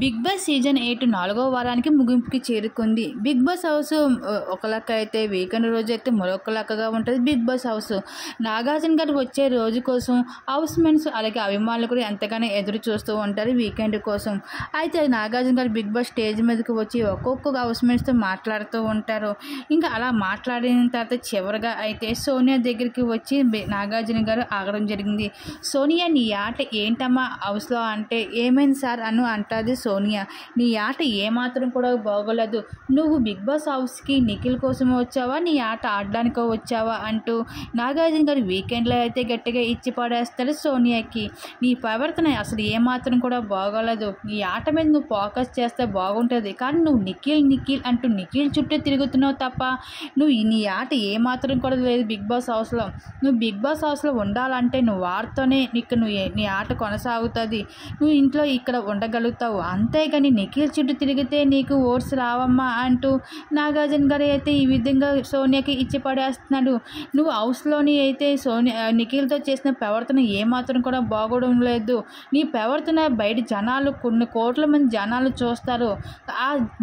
Big boss season 8 4వ వారానికి ముగింపుకి చేరుకుంది. బిగ్ బాస్ హౌస్ ఒక లెక్క అయితే వీకెండ్ రోజు అయితే మరొక లెక్కగా ఉంటుంది. బిగ్ బాస్ హౌస్ నాగార్జున గారు వచ్చే రోజు కోసం హౌస్ మెంట్స్ అలాగే అభిమానులు కూడా ఎంతగానో ఎదురు చూస్తూ ఉంటారు వీకెండ్ కోసం. అయితే నాగార్జున గారు బిగ్ బాస్ స్టేజ్ మీదకి వచ్చి ఒక్కొక్క హౌస్ మెంట్స్తో మాట్లాడుతూ ఉంటారు. ఇంకా అలా మాట్లాడిన తర్వాత చివరిగా అయితే సోనియా దగ్గరికి వచ్చి నాగార్జున గారు ఆగడం జరిగింది. సోనియా, నీ ఆట ఏంటమ్మా హౌస్లో అంటే, ఏమైంది సార్ అని అంటుంది సోనియా. నీ ఆట ఏమాత్రం కూడా బాగోలేదు. నువ్వు బిగ్ బాస్ హౌస్కి నిఖిల్ కోసం వచ్చావా, నీ ఆట ఆడడానికో వచ్చావా అంటూ నాగార్జున గారు వీకెండ్లో అయితే గట్టిగా ఇచ్చి పడేస్తాడు సోనియాకి. నీ ప్రవర్తన అసలు ఏమాత్రం కూడా బాగోలేదు. నీ ఆట మీద నువ్వు ఫోకస్ చేస్తే బాగుంటుంది, కానీ నువ్వు నిఖిల్ నిఖిల్ అంటూ నిఖిల్ చుట్టూ తిరుగుతున్నావు తప్ప నువ్వు నీ ఆట ఏమాత్రం కూడా లేదు బిగ్ బాస్ హౌస్లో. నువ్వు బిగ్ బాస్ హౌస్లో ఉండాలంటే నువ్వు వారితోనే నీ ఆట కొనసాగుతుంది. నువ్వు ఇంట్లో ఇక్కడ ఉండగలుగుతావు, అంతేగాని నిఖిల్ చుట్టూ తిరిగితే నీకు ఓట్స్ రావమ్మా అంటూ నాగార్జున గారు అయితే ఈ విధంగా సోనియాకి ఇచ్చి పడేస్తున్నాడు. నువ్వు హౌస్లోని అయితే నిఖిల్తో చేసిన ప్రవర్తన ఏమాత్రం కూడా బాగోవడం లేదు. నీ ప్రవర్తన బయట జనాలు కొన్ని కోట్ల మంది జనాలు చూస్తారు.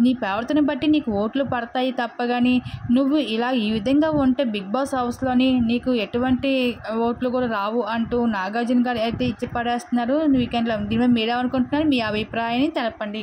నీ ప్రవర్తన బట్టి నీకు ఓట్లు పడతాయి తప్ప కానీ నువ్వు ఇలా ఈ విధంగా ఉంటే బిగ్ బాస్ హౌస్లోని నీకు ఎటువంటి ఓట్లు కూడా రావు అంటూ నాగార్జున గారు అయితే ఇచ్చి పడేస్తున్నారు వీకెండ్లో. దీని మీద మీరేమనుకుంటున్నారు? మీ అభిప్రాయాన్ని తెలపండి.